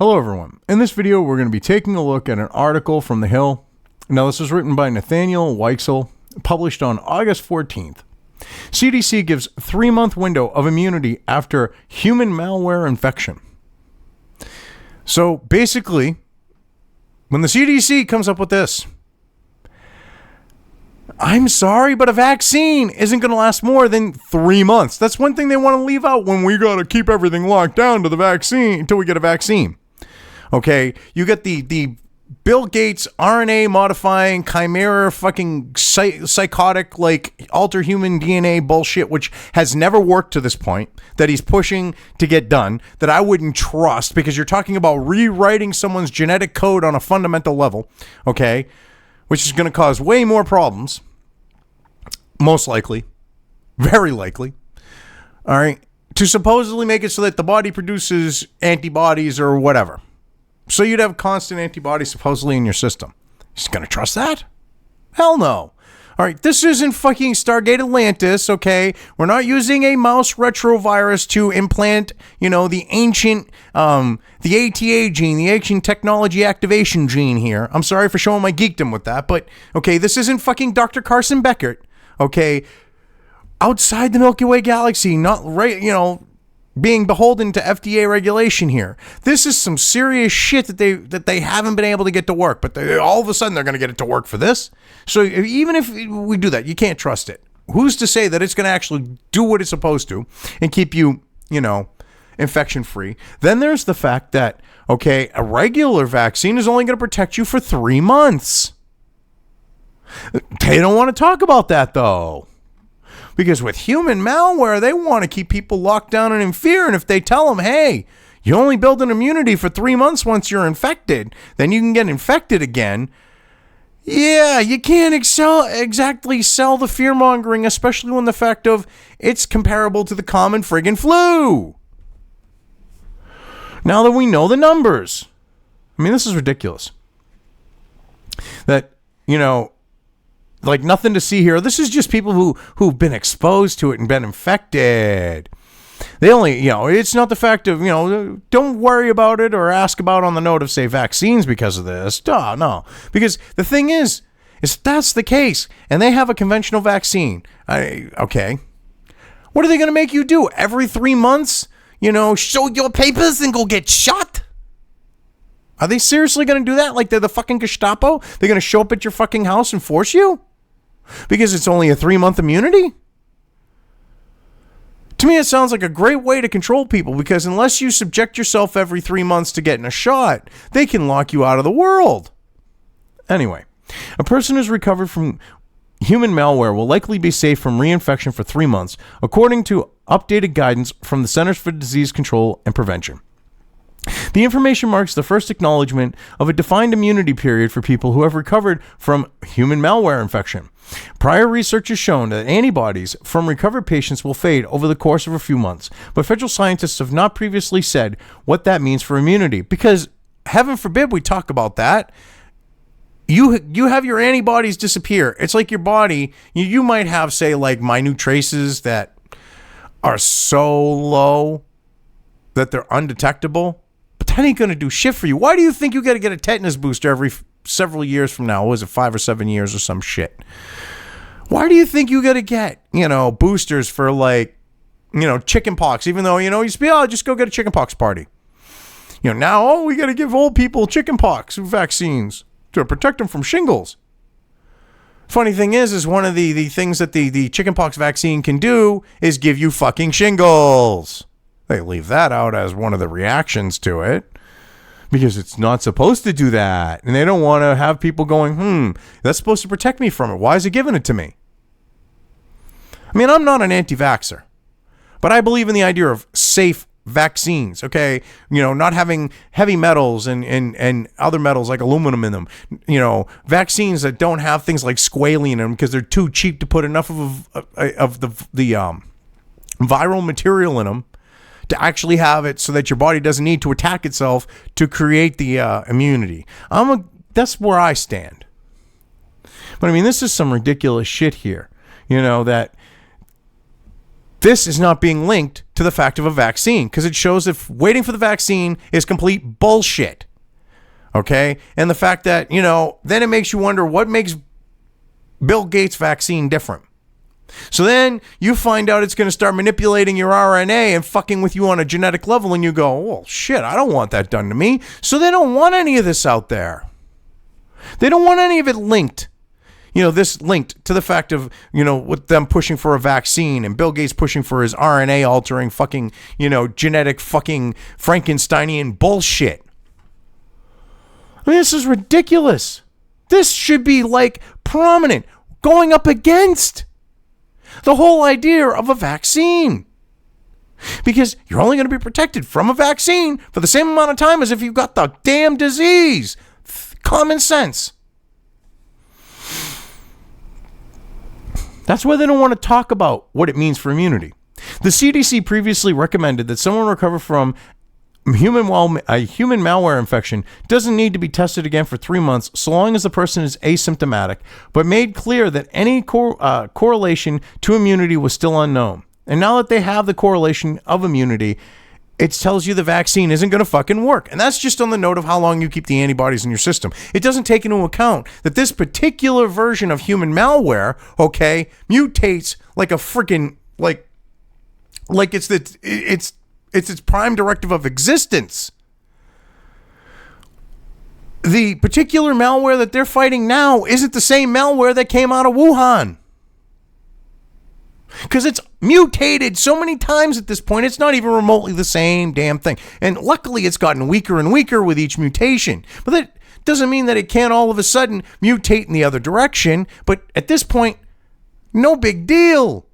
Hello everyone. In this video, we're going to be taking a look at an article from The Hill. Now, this was written by Nathaniel Weichsel, published on August 14th. CDC gives 3-month window of immunity after human malware infection. So basically, when the CDC comes up with this, I'm sorry, but a vaccine isn't going to last more than 3 months. That's one thing they want to leave out when we got to keep everything locked down to the vaccine until we get a vaccine. Okay, you get the Bill Gates RNA modifying chimera fucking psychotic like alter human DNA bullshit, which has never worked to this point, that he's pushing to get done, that I wouldn't trust, because you're talking about rewriting someone's genetic code on a fundamental level, okay, which is going to cause way more problems, most likely, very likely, all right, to supposedly make it so that the body produces antibodies or whatever. So you'd have constant antibodies supposedly in your system. Just gonna trust that? Hell no. All right, this isn't fucking Stargate Atlantis, okay? We're not using a mouse retrovirus to implant, the ancient, the ATA gene, the ancient technology activation gene here. I'm sorry for showing my geekdom with that, but, okay, this isn't fucking Dr. Carson Beckett, okay? Outside the Milky Way galaxy, not right, being beholden to FDA regulation here. This is some serious shit that they haven't been able to get to work, but all of a sudden they're going to get it to work for this. So even if we do that, you can't trust it. Who's to say that it's going to actually do what it's supposed to and keep you, infection free? Then there's the fact that, okay, a regular vaccine is only going to protect you for 3 months. They don't want to talk about that though. Because with human malware, they want to keep people locked down and in fear. And if they tell them, hey, you only build an immunity for 3 months once you're infected, then you can get infected again. Yeah, you can't exactly sell the fear-mongering, especially when the fact of it's comparable to the common friggin' flu. Now that we know the numbers. I mean, this is ridiculous. That, like nothing to see here. This is just people who've been exposed to it and been infected. They only, it's not the fact of, don't worry about it or ask about on the note of, say, vaccines because of this. No. Because the thing is that's the case and they have a conventional vaccine. Okay. What are they going to make you do? Every 3 months, show your papers and go get shot? Are they seriously going to do that? Like they're the fucking Gestapo? They're going to show up at your fucking house and force you? Because it's only a 3-month immunity? To me, it sounds like a great way to control people, because unless you subject yourself every 3 months to getting a shot, they can lock you out of the world. Anyway, a person who's recovered from human malware will likely be safe from reinfection for 3 months, according to updated guidance from the Centers for Disease Control and Prevention. The information marks the first acknowledgement of a defined immunity period for people who have recovered from human malware infection. Prior research has shown that antibodies from recovered patients will fade over the course of a few months, but federal scientists have not previously said what that means for immunity, because heaven forbid we talk about that. You have your antibodies disappear. It's like your body, you might have, say, like minute traces that are so low that they're undetectable. But that ain't going to do shit for you. Why do you think you got to get a tetanus booster every several years from now? Was it 5 or 7 years or some shit? Why do you think you got to get, boosters for like, chicken pox? Even though, you used to be, just go get a chicken pox party. Now, we got to give old people chicken pox vaccines to protect them from shingles. Funny thing is one of the things that the chicken pox vaccine can do is give you fucking shingles. They leave that out as one of the reactions to it because it's not supposed to do that. And they don't want to have people going, that's supposed to protect me from it. Why is it giving it to me? I mean, I'm not an anti-vaxxer, but I believe in the idea of safe vaccines, okay? Not having heavy metals and other metals like aluminum in them. Vaccines that don't have things like squalene in them because they're too cheap to put enough of the viral material in them to actually have it so that your body doesn't need to attack itself to create the immunity. That's where I stand. But I mean, this is some ridiculous shit here. That this is not being linked to to the fact of a vaccine, because it shows if waiting for the vaccine is complete bullshit. Okay? And the fact that, then it makes you wonder what makes Bill Gates' vaccine different. So then you find out it's going to start manipulating your RNA and fucking with you on a genetic level, and you go, well, shit, I don't want that done to me. So they don't want any of this out there. They don't want any of it linked. This linked to the fact of, with them pushing for a vaccine and Bill Gates pushing for his RNA altering fucking, genetic fucking Frankensteinian bullshit. I mean, this is ridiculous. This should be like prominent, going up against the whole idea of a vaccine. Because you're only going to be protected from a vaccine for the same amount of time as if you've got the damn disease. Common sense. That's why they don't want to talk about what it means for immunity. The CDC previously recommended that someone recover from a human malware infection doesn't need to be tested again for 3 months so long as the person is asymptomatic, but made clear that any correlation to immunity was still unknown. And now that they have the correlation of immunity, it tells you the vaccine isn't going to fucking work. And that's just on the note of how long you keep the antibodies in your system. It doesn't take into account that this particular version of human malware, mutates like a freaking, like it's its prime directive of existence. The particular malware that they're fighting now isn't the same malware that came out of Wuhan. Because it's mutated so many times at this point, it's not even remotely the same damn thing. And luckily, it's gotten weaker and weaker with each mutation. But that doesn't mean that it can't all of a sudden mutate in the other direction. But at this point, no big deal.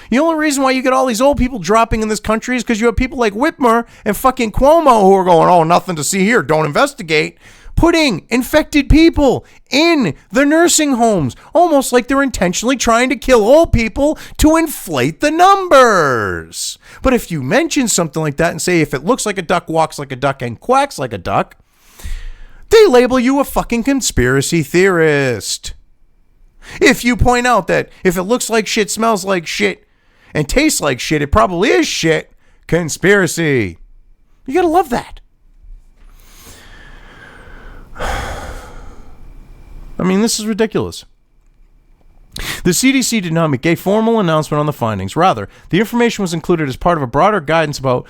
The only reason why you get all these old people dropping in this country is because you have people like Whitmer and fucking Cuomo who are going, oh, nothing to see here, don't investigate. Putting infected people in the nursing homes, almost like they're intentionally trying to kill old people to inflate the numbers. But if you mention something like that and say, if it looks like a duck, walks like a duck, and quacks like a duck, they label you a fucking conspiracy theorist. If you point out that if it looks like shit, smells like shit, and tastes like shit, it probably is shit, conspiracy. You gotta love that. I mean, this is ridiculous. The CDC did not make a formal announcement on the findings. Rather, the information was included as part of a broader guidance about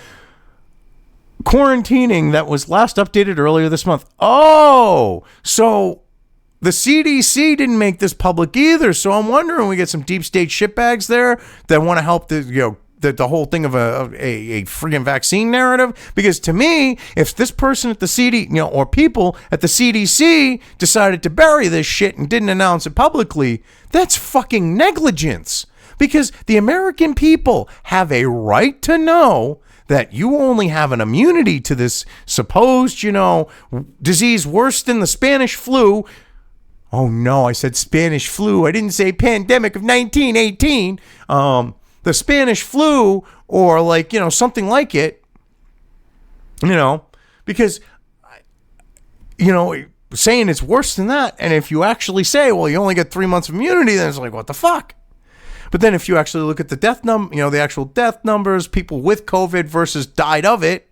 quarantining that was last updated earlier this month. Oh, so the CDC didn't make this public either. So I'm wondering, we get some deep state shitbags there that want to help the whole thing of a freaking vaccine narrative. Because to me, if this person at the CDC, or people at the CDC decided to bury this shit and didn't announce it publicly, that's fucking negligence. Because the American people have a right to know that you only have an immunity to this supposed, disease worse than the Spanish flu. Oh no, I said Spanish flu. I didn't say pandemic of 1918. The Spanish flu, or something like it, because, saying it's worse than that. And if you actually say, well, you only get 3 months of immunity, then it's like, what the fuck? But then if you actually look at the death the actual death numbers, people with COVID versus died of it,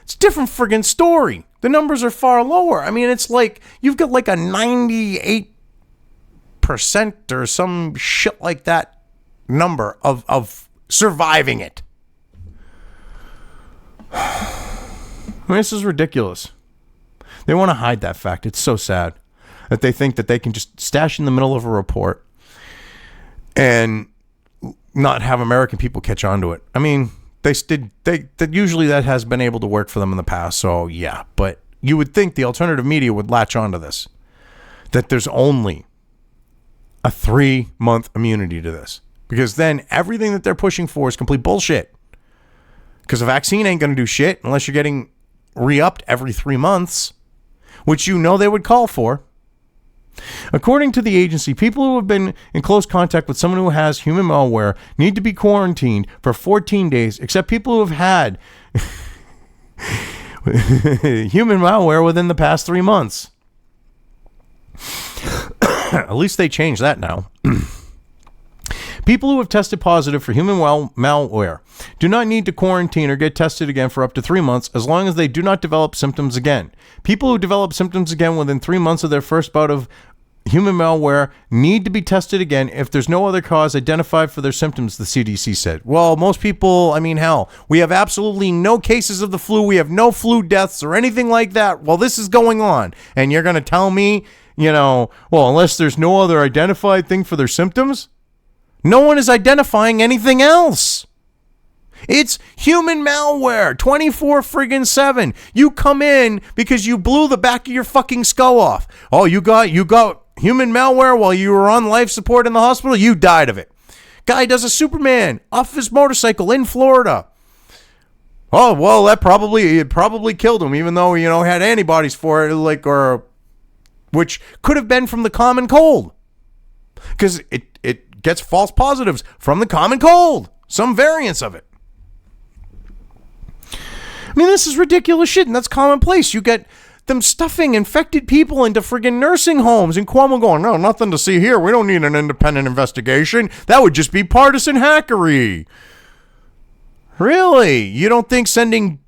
it's a different friggin' story. The numbers are far lower. I mean, it's like you've got like a 98% or some shit like that number of surviving it. I mean, this is ridiculous. They want to hide that fact. It's so sad that they think that they can just stash in the middle of a report and not have American people catch on to it. I mean, usually that has been able to work for them in the past. So yeah, but you would think the alternative media would latch onto this, that there's only a 3-month immunity to this. Because then everything that they're pushing for is complete bullshit. Because a vaccine ain't going to do shit unless you're getting re-upped every 3 months, which they would call for. According to the agency, people who have been in close contact with someone who has human malware need to be quarantined for 14 days, except people who have had human malware within the past 3 months. At least they changed that now. People who have tested positive for human malware do not need to quarantine or get tested again for up to 3 months as long as they do not develop symptoms again. People who develop symptoms again within 3 months of their first bout of human malware need to be tested again if there's no other cause identified for their symptoms, the CDC said. Well, most people, I mean, hell, we have absolutely no cases of the flu. We have no flu deaths or anything like that while this is going on. And you're going to tell me, well, unless there's no other identified thing for their symptoms? No one is identifying anything else. It's human malware, 24/7. You come in because you blew the back of your fucking skull off. Oh, you got human malware while you were on life support in the hospital? You died of it. Guy does a Superman off his motorcycle in Florida. Oh, well, it probably killed him, even though, had antibodies for it, which could have been from the common cold. Because it gets false positives from the common cold. Some variants of it. I mean, this is ridiculous shit, and that's commonplace. You get them stuffing infected people into friggin' nursing homes, and Cuomo going, no, nothing to see here. We don't need an independent investigation. That would just be partisan hackery. Really? You don't think sending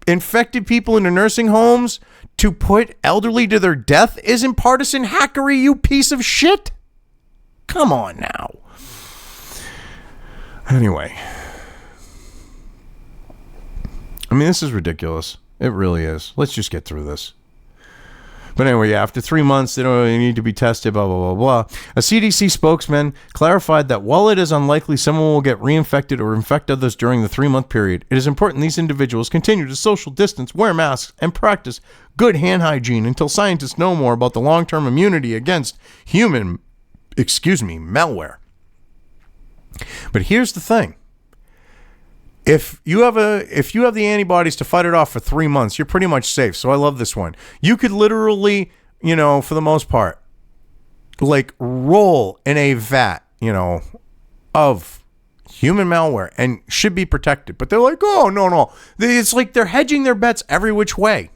infected people into nursing homes to put elderly to their death isn't partisan hackery, you piece of shit? Come on now. Anyway. I mean, this is ridiculous. It really is. Let's just get through this. But anyway, after 3 months, they don't really need to be tested, blah, blah, blah, blah. A CDC spokesman clarified that while it is unlikely someone will get reinfected or infect others during the 3-month period, it is important these individuals continue to social distance, wear masks, and practice good hand hygiene until scientists know more about the long-term immunity against malware. But here's the thing. If you have the antibodies to fight it off for 3 months, you're pretty much safe. So I love this one. You could literally, for the most part, roll in a vat, of human malware and should be protected. But they're like, oh, no. It's like they're hedging their bets every which way.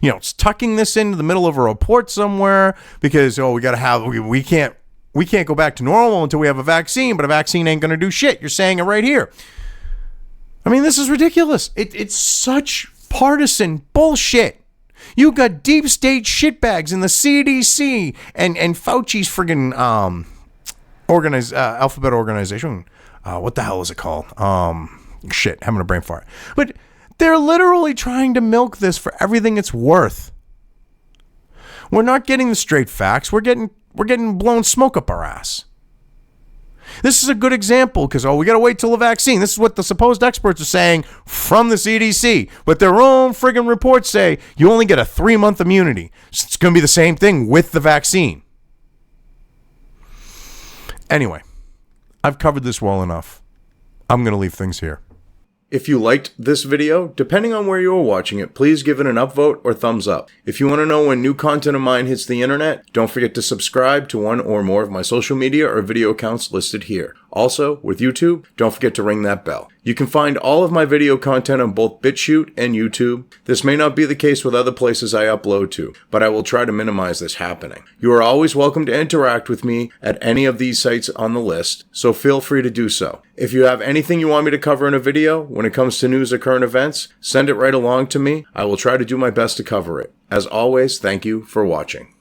It's tucking this into the middle of a report somewhere because, we can't go back to normal until we have a vaccine, but a vaccine ain't going to do shit. You're saying it right here. I mean, this is ridiculous. It's such partisan bullshit. You got deep state shitbags in the CDC and Fauci's friggin' alphabet organization. What the hell is it called? Having a brain fart. But they're literally trying to milk this for everything it's worth. We're not getting the straight facts. We're getting blown smoke up our ass. This is a good example because, we got to wait till the vaccine. This is what the supposed experts are saying from the CDC. But their own friggin' reports say you only get a 3-month immunity. So it's going to be the same thing with the vaccine. Anyway, I've covered this well enough. I'm going to leave things here. If you liked this video, depending on where you are watching it, please give it an upvote or thumbs up. If you want to know when new content of mine hits the internet, don't forget to subscribe to one or more of my social media or video accounts listed here. Also, with YouTube, don't forget to ring that bell. You can find all of my video content on both BitChute and YouTube. This may not be the case with other places I upload to, but I will try to minimize this happening. You are always welcome to interact with me at any of these sites on the list, so feel free to do so. If you have anything you want me to cover in a video, when it comes to news or current events, send it right along to me. I will try to do my best to cover it. As always, thank you for watching.